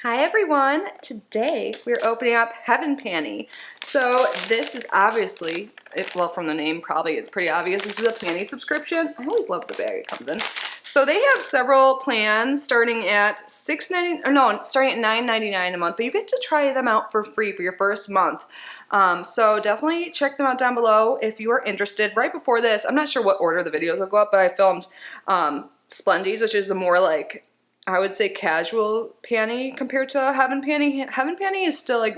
Hi everyone! Today we're opening up Heaven Panty. So this is obviously, well from the name probably it's pretty obvious, this is a panty subscription. I always love the bag it comes in. So they have several plans starting at starting at $9.99 a month, but you get to try them out for free for your first month. So definitely check them out down below if you are interested. Right before this, I'm not sure what order the videos will go up, but I filmed Splendies, which is a more like, I would say casual panty compared to Heaven Panty. Heaven Panty is still like,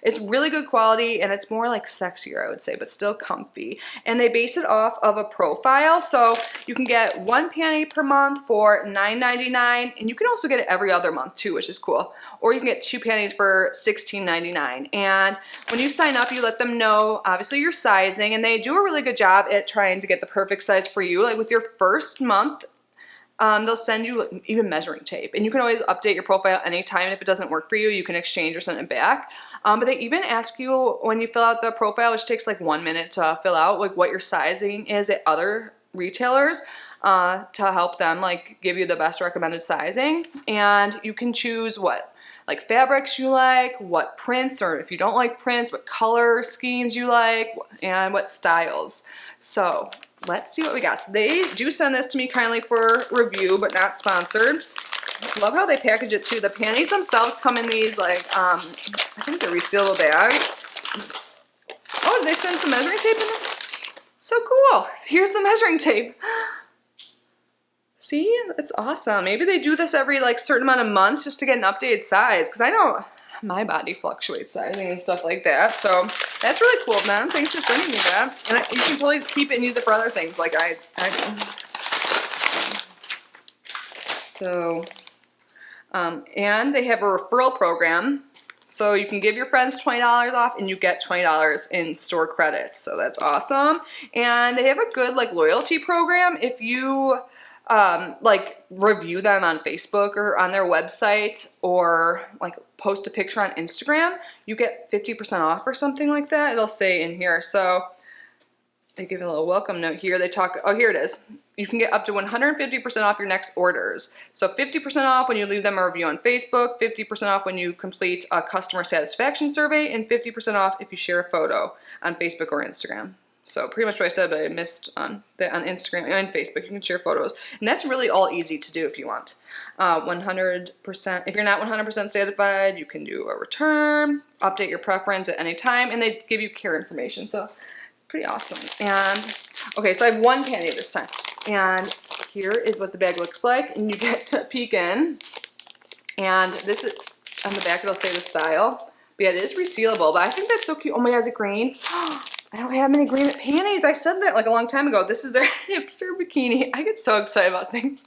it's really good quality and it's more like sexier, I would say, but still comfy. And they base it off of a profile, so you can get one panty per month for $9.99, and you can also get it every other month too, which is cool. Or you can get two panties for $16.99. And when you sign up, you let them know, obviously, your sizing, and they do a really good job at trying to get the perfect size for you. Like with your first month, they'll send you even measuring tape, and you can always update your profile anytime. And if it doesn't work for you, you can exchange or send it back. But they even ask you when you fill out the profile, which takes like 1 minute to fill out, like what your sizing is at other retailers, to help them like give you the best recommended sizing. And you can choose what like fabrics you like, what prints, or if you don't like prints, what color schemes you like, and what styles. So let's see what we got. So they do send this to me kindly for review, but not sponsored. I just love how they package it too. The panties themselves come in these like, I think they're resealable bags. Oh, did they send some measuring tape in there? So cool. Here's the measuring tape. See, it's awesome. Maybe they do this every like certain amount of months just to get an updated size, because I know my body fluctuates sizing and stuff like that. So that's really cool, man. Thanks for sending me that. And you can totally just keep it and use it for other things like I do. So, and they have a referral program. So you can give your friends $20 off and you get $20 in store credits. So that's awesome. And they have a good like loyalty program. If you like review them on Facebook or on their website, or like post a picture on Instagram, you get 50% off or something like that. It'll say in here. So they give a little welcome note here. They talk, oh, here it is. You can get up to 150% off your next orders. So 50% off when you leave them a review on Facebook, 50% off when you complete a customer satisfaction survey, and 50% off if you share a photo on Facebook or Instagram. So pretty much what I said, but I missed on Instagram and Facebook. You can share photos. And that's really all easy to do if you want. 100%, if you're not 100% satisfied, you can do a return, update your preference at any time, and they give you care information. So pretty awesome. And okay, so I have one panty this time. And here is what the bag looks like. And you get to peek in. And this is, on the back it'll say the style. But yeah, it is resealable, but I think that's so cute. Oh my God, is it green? I don't have many green panties. I said that like a long time ago. This is their hipster bikini. I get so excited about things.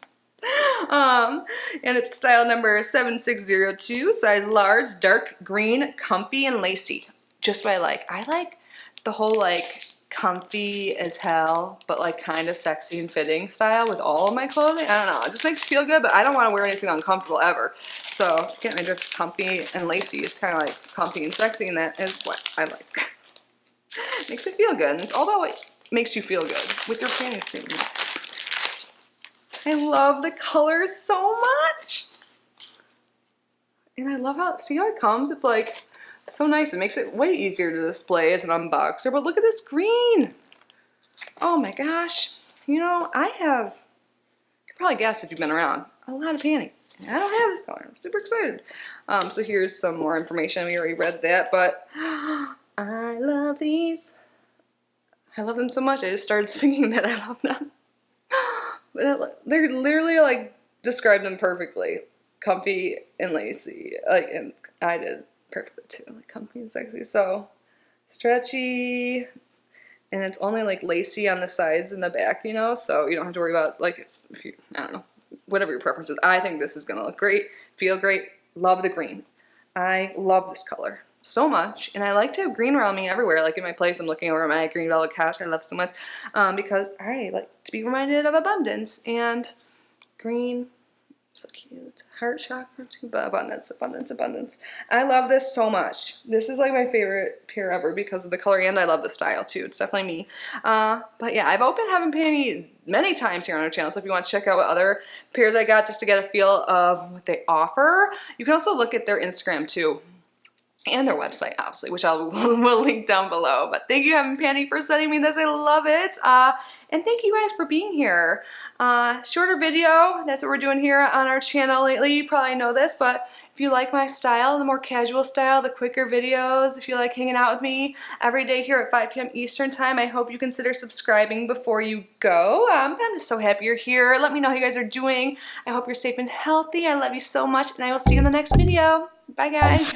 And it's style number 7602, size large, dark green, comfy and lacy. Just what I like. I like the whole like comfy as hell, but like kind of sexy and fitting style with all of my clothing. I don't know. It just makes me feel good, but I don't want to wear anything uncomfortable ever. So can't imagine comfy and lacy is kind of like comfy and sexy, and that is what I like. Makes me feel good. And it's all about what makes you feel good with your panties too. I love the colors so much. And I love how, see how it comes? It's like so nice. It makes it way easier to display as an unboxer. But look at this green. Oh my gosh. You know, I have, you can probably guess if you've been around, a lot of panties. I don't have this color. I'm super excited. So here's some more information. We already read that, but I love these. I love them so much. I just started singing that I love them. But they're literally like, describe them perfectly. Comfy and lacy. Like, and I did perfectly too. Like comfy and sexy. So stretchy. And it's only like lacy on the sides and the back, you know? So you don't have to worry about like, if you, I don't know, whatever your preference is. I think this is going to look great. Feel great. Love the green. I love this color so much, and I like to have green around me everywhere. Like in my place, I'm looking over my green velvet couch. I love so much because I like to be reminded of abundance, and green, So cute. Heart chakra too, but abundance, abundance, abundance. I love this so much. This is like my favorite pair ever because of the color, and I love the style too. It's definitely me. But yeah, I've opened Heaven Panty many times here on our channel, so if you want to check out what other pairs I got just to get a feel of what they offer, you can also look at their Instagram too. And their website, obviously, which will link down below. But thank you, Heaven Panty, for sending me this. I love it. And thank you guys for being here. Shorter video, that's what we're doing here on our channel lately. You probably know this, but if you like my style, the more casual style, the quicker videos, if you like hanging out with me every day here at 5 p.m. Eastern time, I hope you consider subscribing before you go. I'm just so happy you're here. Let me know how you guys are doing. I hope you're safe and healthy. I love you so much, and I will see you in the next video. Bye, guys.